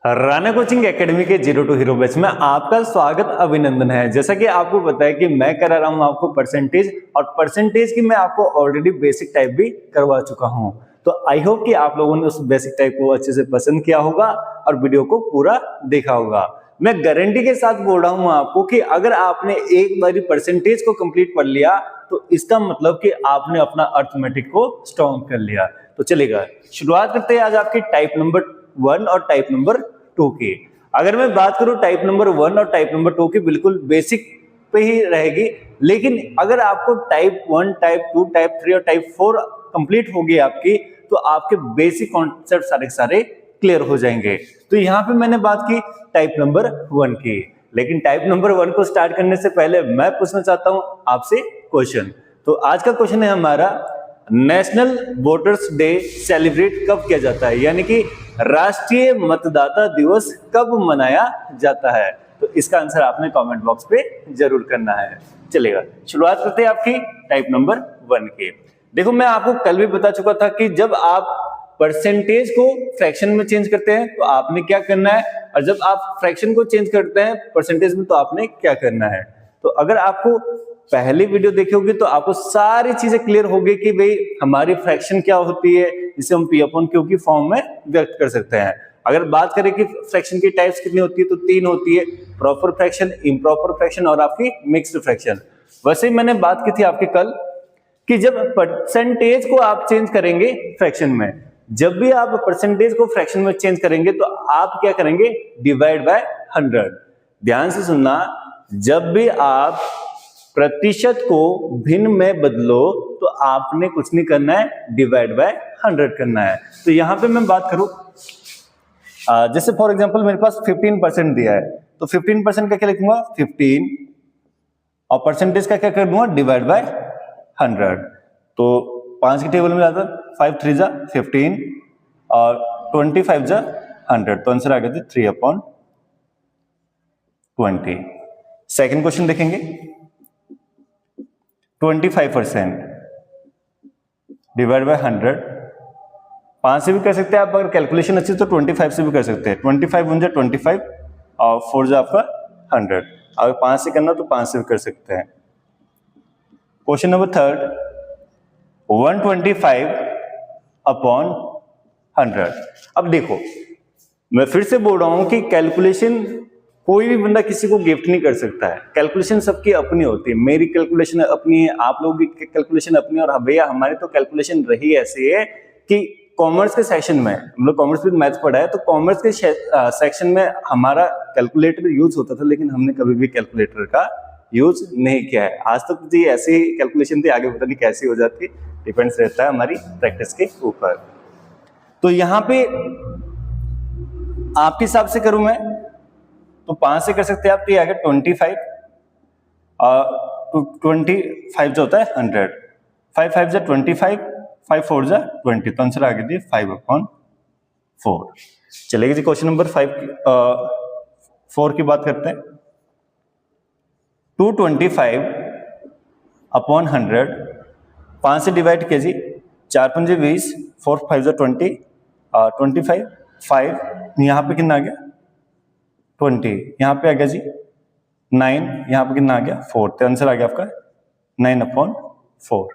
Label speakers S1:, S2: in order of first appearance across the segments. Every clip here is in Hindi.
S1: राणा कोचिंग एकेडमी के जीरो टू हीरो बैच में आपका स्वागत अभिनंदन है। जैसा कि आपको पता है कि मैं करा रहा हूं आपको परसेंटेज, और परसेंटेज की मैं आपको ऑलरेडी बेसिक टाइप भी करवा चुका हूं। तो आई होप कि आप लोगों ने उस बेसिक टाइप को अच्छे से पसंद किया होगा और वीडियो को पूरा देखा होगा। मैं गारंटी के साथ बोल रहा हूं आपको कि अगर आपने एक बारी परसेंटेज को कंप्लीट कर लिया तो इसका मतलब कि आपने अपना अर्थमेटिक को स्ट्रॉन्ग कर लिया। तो चलेगा, शुरुआत करते हैं आज आपकी टाइप नंबर 1 और टाइप नंबर 2 की। अगर मैं बात करूं टाइप नंबर 1 और टाइप नंबर 2 की, बिल्कुल बेसिक पे ही रहेगी, लेकिन अगर आपको टाइप 1, टाइप 2, टाइप 3 और टाइप 4 कंप्लीट होगी आपकी, तो आपके बेसिक कॉन्सेप्ट सारे क्लियर हो जाएंगे। तो यहाँ पे मैंने बात की टाइप नंबर 1 की, लेकिन टाइप नंबर 1 को स्टार्ट करने से पहले मैं पूछना चाहता हूं आपसे क्वेश्चन। तो आज का क्वेश्चन है हमारा, नेशनल वोटर्स डे सेलिब्रेट कब किया जाता है, यानी कि राष्ट्रीय मतदाता दिवस कब मनाया जाता है। तो इसका आंसर आपने कमेंट बॉक्स पे जरूर करना है। चलेगा, शुरुआत करते हैं आपकी टाइप नंबर 1 की। देखो, मैं आपको कल भी बता चुका था कि जब आप परसेंटेज को फ्रैक्शन में चेंज करते हैं तो आपने क्या करना है, और जब आप फ्रैक्शन को चेंज करते हैं परसेंटेज में तो आपने क्या करना है। तो अगर आपको पहली वीडियो देखी होगी तो आपको सारी चीजें क्लियर होगी कि भाई हमारी फ्रैक्शन क्या होती है, जिसे हम P अपॉन Q की फॉर्म में व्यक्त कर सकते हैं। अगर बात करें कि फ्रैक्शन की टाइप्स कितनी होती है, तो 3 होती है, प्रॉपर फ्रैक्शन, इम्प्रॉपर फ्रैक्शन और आपकी मिक्स्ड फ्रैक्शन। वैसे ही मैंने बात की थी आपके कल कि जब परसेंटेज को आप चेंज करेंगे फ्रैक्शन में, जब भी आप परसेंटेज को फ्रैक्शन में चेंज करेंगे तो आप क्या करेंगे, डिवाइड बाय 100। ध्यान से सुनना, जब भी आप प्रतिशत को भिन्न में बदलो तो आपने कुछ नहीं करना है, डिवाइड बाय 100 करना है। तो यहां पे मैं बात करूं, जैसे फॉर एग्जांपल मेरे पास 15% दिया है, तो 15% का क्या लिखूंगा, 15, और परसेंटेज का क्या कर दूंगा, डिवाइड बाय 100। तो 5 की टेबल में जाता है 5 3 जा 15 और 25 जा 100, तो आंसर आ गया 3/20। सेकेंड क्वेश्चन देखेंगे, 25% डिवाइड बाय 100, 5 से भी कर सकते हैं आप, अगर कैलकुलेशन अच्छी तो 25 से भी कर सकते हैं। 25 1 जा 25 और 4 जा आपका 100। अगर 5 से करना तो 5 से भी कर सकते हैं। Question number 3, 125 upon 100। अब देखो, मैं फिर से बोल रहा हूं कि कैलकुलेशन कोई भी बंदा किसी को गिफ्ट नहीं कर सकता है। कैलकुलेशन सबकी अपनी होती है, मेरी कैलकुलेशन अपनी है, आप लोगों की कैलकुलेशन अपनी है, और भैया हमारी तो कैलकुलेशन रही ऐसी है कि कॉमर्स के सेक्शन में, हम लोग कॉमर्स विद मैथ्स पढ़ा है, तो कॉमर्स के सेक्शन में हमारा कैलकुलेटर यूज होता था, लेकिन हमने कभी भी कैलकुलेटर का यूज नहीं किया है आज तक। जी ऐसी कैलकुलेशन थी, आगे पता नहीं कैसी हो जाती, डिपेंड्स रहता है हमारी प्रैक्टिस के ऊपर। तो यहाँ पे आपके हिसाब से करूं मैं तो 5 से कर सकते हैं आप, तो ये आ गया 25, 25 जो होता है 100, 5 5 जा 25, 5 4 जा 20, तो आंसर आ गया 5/4। चलेगा जी, क्वेश्चन नंबर 4 की बात करते हैं। 225 अपॉन 100, 5 से डिवाइड किया जी, 4 5 20, 4 5 जा 20, 25, 5 यहाँ पे कितना आ गया 20, यहाँ पे आ गया जी 9, यहाँ पे कितना आ गया 4, तो आंसर आ गया आपका 9/4।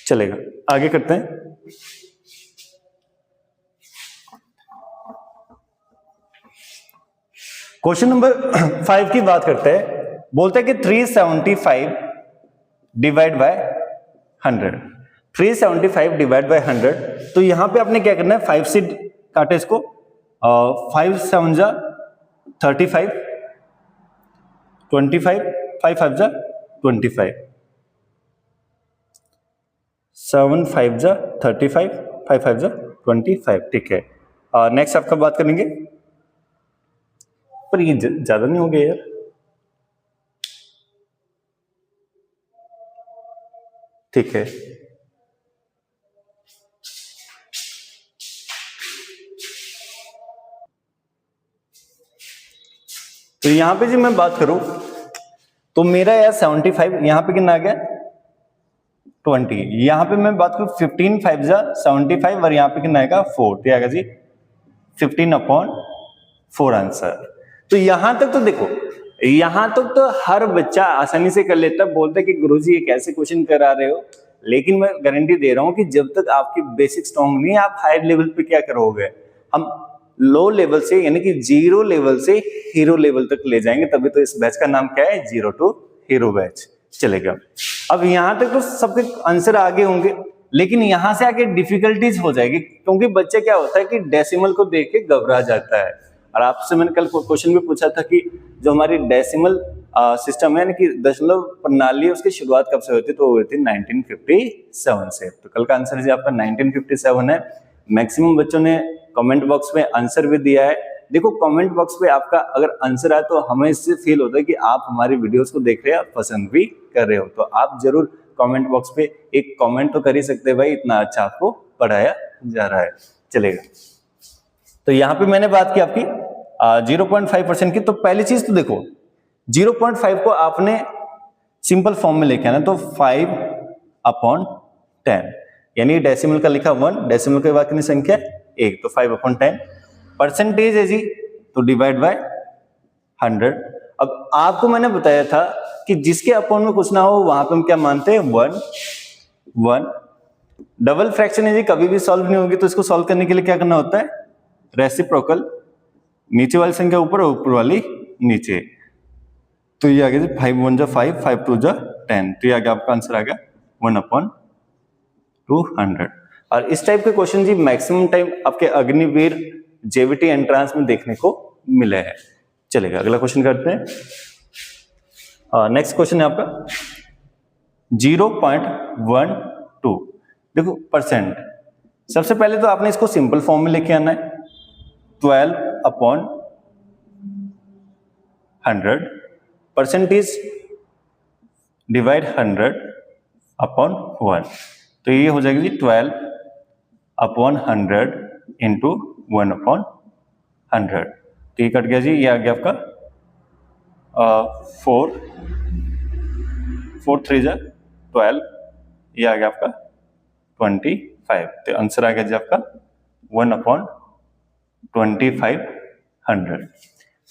S1: चलेगा, आगे करते हैं। क्वेश्चन नंबर 5 की बात करते हैं। बोलते हैं कि 375 डिवाइड बाय 100, 375 डिवाइड बाय 100। तो यहां पे आपने क्या करना है, 5 से काटे इसको, 5 7 जा 35, 25, 5 5 जा 25, 7 5 जा 35, 5 5 जा 25, ठीक है। नेक्स्ट आपका बात करेंगे, पर ये ज्यादा नहीं हो गया यार, ठीक है। तो यहां पे जी मैं बात करूं तो मेरा यार 75, यहां पे कितना आ गया 20, यहां पे मैं बात करूं 15 5 जा 75 और यहां पे कितना आएगा 4, तो आएगा जी 15/20। 4 आंसर। तो यहां तक तो देखो, यहां तक तो हर बच्चा आसानी से कर लेता है, बोलता है कि गुरुजी ये कैसे क्वेश्चन करा रहे हो, लेकिन मैं गारंटी दे रहा हूं कि जब तक आपकी बेसिक स्ट्रॉन्ग नहीं है, आप हायर लेवल पे क्या करोगे, हम लो लेवल से यानी कि जीरो लेवल से हीरो लेवल तक ले जाएंगे, तभी तो इस बैच का नाम क्या है, जीरो टू हीरो बैच चलेगा। अब यहां तक तो सबके आंसर आगे होंगे, लेकिन यहां से आगे डिफिकल्टीज हो जाएगी, क्योंकि बच्चे क्या होता है कि डेसिमल को देख के घबरा जाता है। और आपसे मैंने कल क्वेश्चन भी पूछा था कि जो हमारी डेसिमल सिस्टम है, यानी कि दशमलव प्रणाली है, उसकी शुरुआत कब से हुई थी, तो हुई थी 1957 से। तो कल का आंसर जी आपका 1957 है। मैक्सिमम बच्चों ने कमेंट बॉक्स में आंसर भी दिया है। देखो कमेंट बॉक्स पे आपका अगर आंसर आए तो हमें इससे फील होता है कि आप हमारी वीडियोस को देख रहे हैं, पसंद भी कर रहे हो। तो आप जरूर कमेंट बॉक्स पे एक कमेंट तो कर ही सकते हैं भाई, इतना अच्छा आपको पढ़ाया जा रहा है, चलेगा। तो यहाँ पे मैंने बात की आपकी 0.5% की। तो पहली चीज तो देखो 0.5 को आपने सिंपल फॉर्म में लेके आना, तो 5/10 यानी डेसिमल का लिखा 1, डेसिमल के बाद कितनी संख्या 1, तो 5/10। परसेंटेज है जी, तो डिवाइड बाय 100। अब आपको मैंने बताया था कि जिसके अपॉन में कुछ ना हो वहां पे हम क्या मानते हैं, 1। डबल फ्रैक्शन है जी, कभी भी सॉल्व नहीं होगी, तो इसको सॉल्व करने के लिए क्या करना होता है, रेसिप्रोकल, नीचे वाली संख्या ऊपर और ऊपर वाली नीचे। तो ये आ गया जी 5 1 जा 5, 5 2 जा 10, तो ये आ गया आपका आंसर आ गया 1/200। और इस टाइप के क्वेश्चन जी मैक्सिमम टाइम आपके अग्निवीर जेवीटी एंट्रांस में देखने को मिले हैं। चलेगा, अगला क्वेश्चन करते हैं। नेक्स्ट क्वेश्चन है आपका 0.12। देखो परसेंट, सबसे पहले तो आपने इसको सिंपल फॉर्म में लेके आना है, 12/100, परसेंटेज डिवाइड 100/1, तो ये हो जाएगी जी 12/100 इंटू 1/100। तो ये कट गया जी, ये आ गया आपका 4 3 जा 12, ये आ गया आपका 25। तो आंसर आ गया जी आपका 1/2500।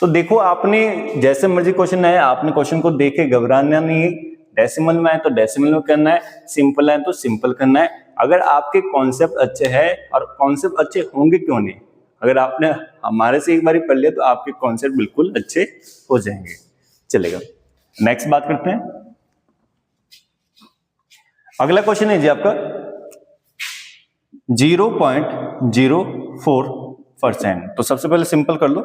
S1: तो देखो आपने जैसे मर्जी क्वेश्चन है, आपने क्वेश्चन को देख के घबराना नहीं है। डेसिमल में है तो डेसिमल में करना है, सिंपल है तो सिंपल करना है। अगर आपके कॉन्सेप्ट अच्छे हैं, और कॉन्सेप्ट अच्छे होंगे क्यों नहीं, अगर आपने हमारे से एक बार पढ़ लिया तो आपके कॉन्सेप्ट बिल्कुल अच्छे हो जाएंगे। चलेगा, नेक्स्ट बात करते हैं। अगला क्वेश्चन है जी आपका 0.04%। तो सबसे पहले सिंपल कर लो,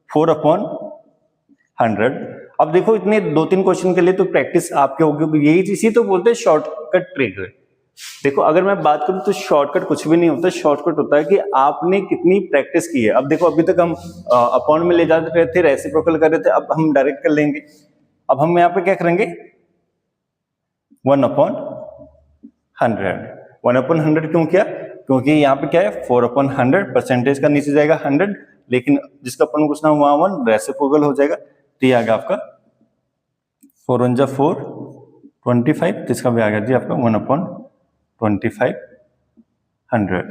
S1: 4/100। अब देखो इतने 2-3 क्वेश्चन के लिए तो प्रैक्टिस आपके होगी, यही इसी तो बोलते हैं शॉर्टकट ट्रिक। देखो अगर मैं बात करूं तो शॉर्टकट कुछ भी नहीं होता, शॉर्टकट होता है कि आपने कितनी प्रैक्टिस की है। अब देखो अभी तक हम अपॉन में ले जाते रहे थे, रेसिप्रोकल कर रहे थे, अब हम डायरेक्ट कर लेंगे। अब हम यहाँ पे क्या करेंगे, 1/100। 1/100 क्यों किया, क्योंकि यहाँ पे क्या है 4/100, परसेंटेज का नीचे जाएगा 100, लेकिन जिसका अपन कुछ ना वहां 1 रेसिप्रोकल हो जाएगा। तो ये आ गया आपका 4 1 जा 4, 25, तो इसका भी आ गया जी आपका 1/2500।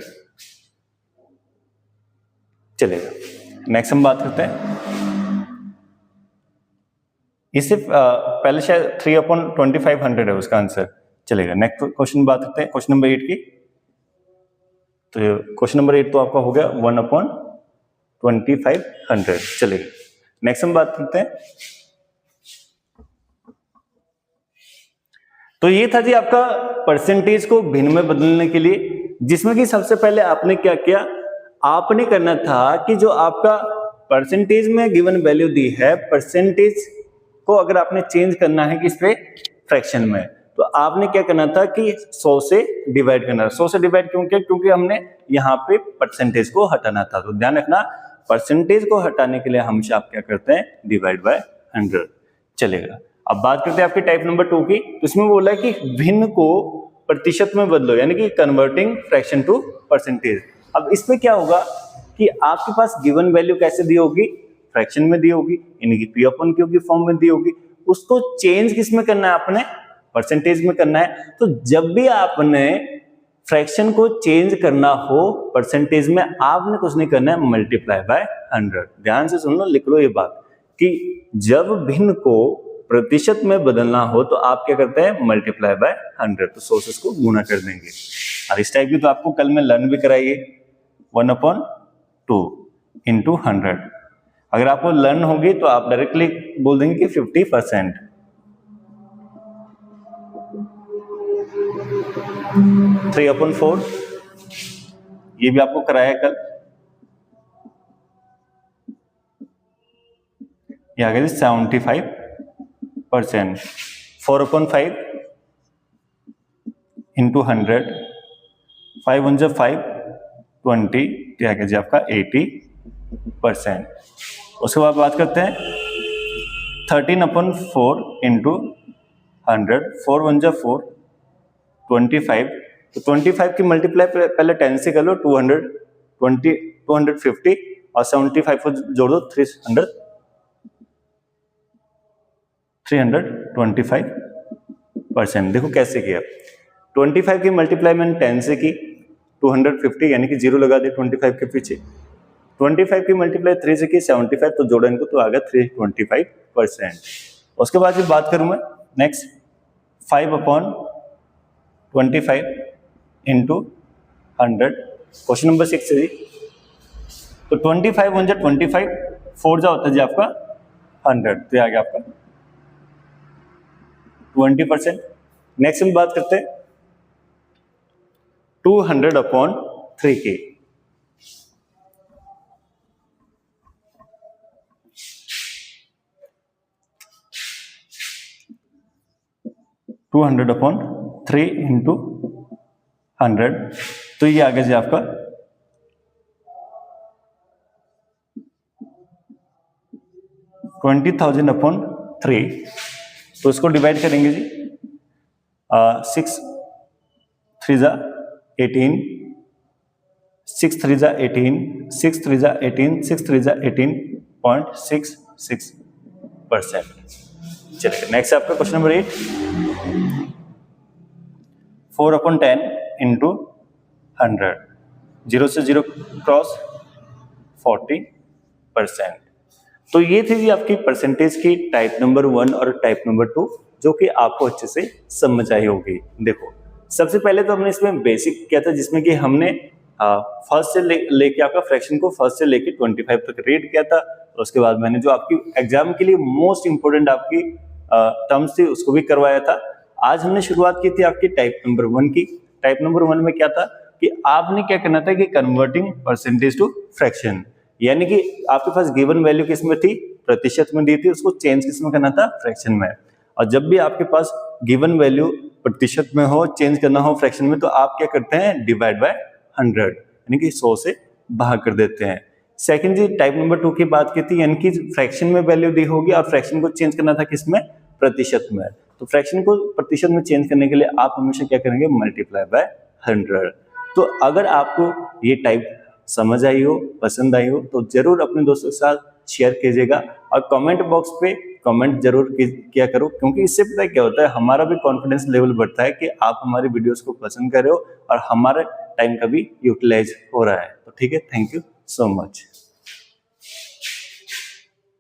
S1: चलेगा, नेक्स्ट हम बात करते हैं। इससे पहले शायद 3/2500 है उसका आंसर। चलेगा, नेक्स्ट क्वेश्चन बात करते हैं, क्वेश्चन नंबर 8 की। तो क्वेश्चन नंबर 8 तो आपका हो गया 1/2500। चलेगा, नेक्स्ट हम बात करते हैं। तो ये था जी आपका परसेंटेज को भिन्न में बदलने के लिए, जिसमें कि सबसे पहले आपने क्या किया, आपने करना था कि जो आपका परसेंटेज में गिवन वैल्यू दी है, परसेंटेज को अगर आपने चेंज करना है किस पे, फ्रैक्शन में, तो आपने क्या करना था कि 100 से डिवाइड करना। 100 से डिवाइड क्यों किया, क्योंकि हमने यहाँ पे परसेंटेज को हटाना था। तो ध्यान रखना, परसेंटेज को हटाने के लिए हमेशा आप क्या करते हैं, डिवाइड बाय 100। चलेगा, अब बात करते हैं आपके टाइप नंबर 2 की। तो इसमें बोला है कि भिन्न को प्रतिशत में बदलो, यानी कि कन्वर्टिंग फ्रैक्शन टू परसेंटेज। अब इसमें क्या होगा कि आपके पास गिवन वैल्यू कैसे दी होगी, फ्रैक्शन में दी होगी, यानी कि पी अपन क्यू की फॉर्म में दी होगी। उसको चेंज किस में करना है, आपने परसेंटेज में करना है। तो जब भी आपने फ्रैक्शन को चेंज करना हो परसेंटेज में, आपने कुछ नहीं करना है, मल्टीप्लाई बाय 100। ध्यान से सुन लो, लिख लो ये बात कि जब भिन्न को प्रतिशत में बदलना हो तो आप क्या करते हैं, मल्टीप्लाई बाय 100, तो सोर्सेस को गुना कर देंगे। और इस टाइप की तो आपको कल में लर्न भी कराइए, 1/2 इंटू 100। अगर आपको लर्न होगी तो आप डायरेक्टली बोल देंगे कि 50%। 3/4 ये भी आपको कराया कल, ये आ गया 75%। 4/5 इंटू 100, 5 1 5 20, ये आ गया जी आपका 80%। उसके बाद बात करते हैं 13/4 इंटू 100, 4 1 4 25, तो 25 की मल्टीप्लाई पहले 10 से कर लो, 220 250 और 75 को जोड़ दो 325%। देखो कैसे किया, 25 की मल्टीप्लाई मैंने 10 से की, 250 यानी कि 0 लगा दे 25 के पीछे, 25 की मल्टीप्लाई 3 से की 75, तो जोड़ा इनको तो आ गया 325%। उसके बाद जो बात करूं मैं नेक्स्ट 5/25 इंटू 100, क्वेश्चन नंबर 6 है जी। तो 25 1 25, 4 जा होता है जी आपका 100, तो आ गया आपका 20%। नेक्स्ट हम बात करते हैं 200/3 की। टू 200/3 इंटू 100, तो ये आ गया जी आपका 20,000/3। तो इसको डिवाइड करेंगे जी, 6 3 जा 18, 6 3 जा 18, 6 3 जा 18, 6 3 जा 18.66%। चलिए नेक्स्ट आपका क्वेश्चन नंबर 8, 4/10 इंटू 100, 0 से 0 क्रॉस 40%। तो ये थी जी आपकी परसेंटेज की टाइप नंबर 1 और टाइप नंबर 2, जो कि आपको अच्छे से समझ आई होगी। देखो सबसे पहले तो हमने इसमें बेसिक किया था, जिसमें कि हमने फर्स्ट से लेके आपका फ्रैक्शन को फर्स्ट से लेके 25 तक रीड किया था। उसके बाद मैंने जो आपकी एग्जाम के लिए मोस्ट इंपोर्टेंट आपकी टर्म्स थी उसको भी करवाया था। आज हमने शुरुआत की थी आपकी टाइप नंबर 1 की। टाइप नंबर 1 में क्या था कि आपने क्या करना था कि कन्वर्टिंग परसेंटेज टू फ्रैक्शन, यानी कि आपके पास गिवन वैल्यू किस में थी, प्रतिशत में दी थी, उसको चेंज किस में करना था, फ्रैक्शन में। और जब भी आपके पास गिवन वैल्यू प्रतिशत में हो, चेंज करना हो फ्रैक्शन में, तो आप क्या करते हैं, डिवाइड बाय 100, यानी कि 100 से भाग कर देते हैं। सेकंड जी टाइप नंबर 2 की बात की थी, यानी कि फ्रैक्शन में वैल्यू दी होगी और फ्रैक्शन को चेंज करना था किसमें, प्रतिशत में। तो फ्रैक्शन को प्रतिशत में चेंज करने के लिए आप हमेशा क्या करेंगे, मल्टीप्लाई बाय 100। तो अगर आपको ये टाइप समझ आई हो, पसंद आई हो, तो जरूर अपने दोस्तों के साथ शेयर कीजिएगा और कमेंट बॉक्स पे कमेंट जरूर किया करो, क्योंकि इससे पता है क्या होता है, हमारा भी कॉन्फिडेंस लेवल बढ़ता है कि आप हमारे वीडियोस को पसंद कर रहे हो और हमारे टाइम का भी यूटिलाइज हो रहा है। तो ठीक है, थैंक यू सो मच।